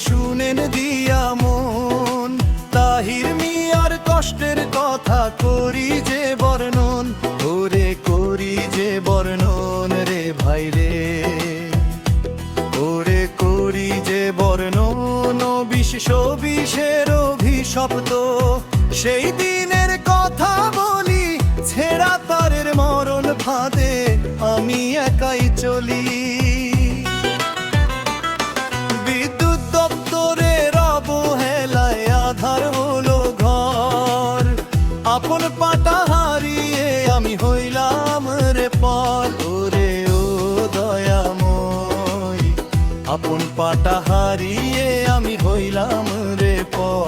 শুনেন দিয়া মন। তাহির মিয়ার কষ্টের কথা করি যে বর্ণন, ওরে করি যে বর্ণন রে ভাই রে, ওরে করি যে বর্ণন। বিষের অভিশপ্ত সেই দিনের কথা বলি, ছেঁড়া তারের মরণ ফাঁদে আমি একাই চলি। বিদ্যুৎ দপ্তরের অবহেলায় আধার হলো ঘর, আপন পাটা হারিয়ে আমি হইলাম রে পর। ওরে ও দয়াময়, আপন পাটা হারিয়ে আমি হইলাম রে পর।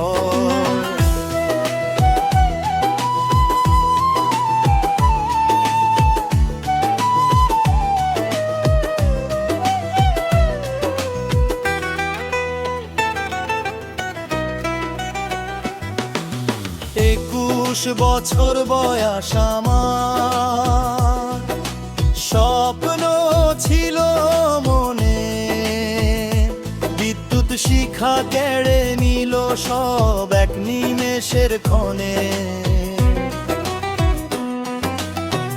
বছর বয়স আমার, স্বপ্ন ছিল মনে, বিদ্যুৎ শিখা কেড়ে নিল সব এক নিমেষের ক্ষণে।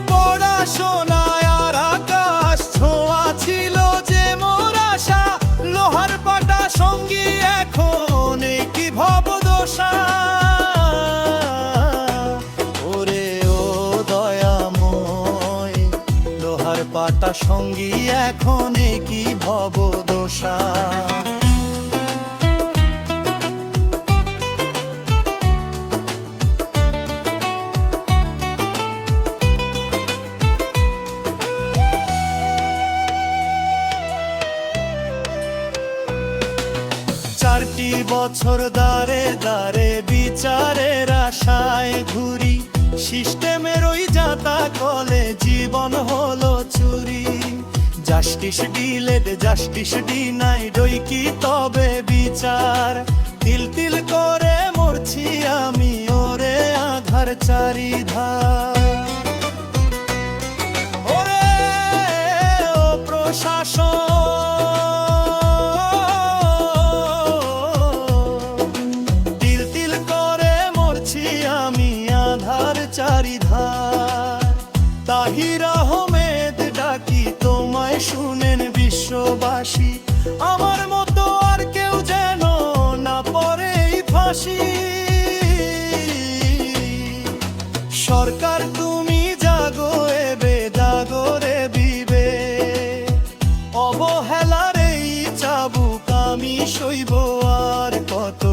পড়াশোনায় আর আকাশ ছোঁয়া ছিল যে মোর আশা, লোহার পাটা সঙ্গী এখন কি ভবদশা। পাটা সঙ্গী এখন কি ভবদশা। চারটি বছর দাঁড়ে দাঁড়ে বিচারের আশায় ঘুরি, সিস্টেমের ওই যাতা কলে জীবন হলো চুরি। জাস্টিস ডিলেড জাস্টিস ডিনাইড, ওই কি তবে বিচার? তিল তিল করে মরছি আমি ওরে আধার চারিধার। ওরে ও প্রশাসন, তিল তিল করে মরছি আমি আধার চারিধার। তাহির আহমেদ ডাকি তোমায় শুনেন বিশ্ববাসী, আমার মতো আর কেউ যেন না পড়ে ফাঁসি। সরকার তুমি জাগো এবে, জাগো রে বিবে, অবহেলার এই চাবুক আমি সইব আর কত।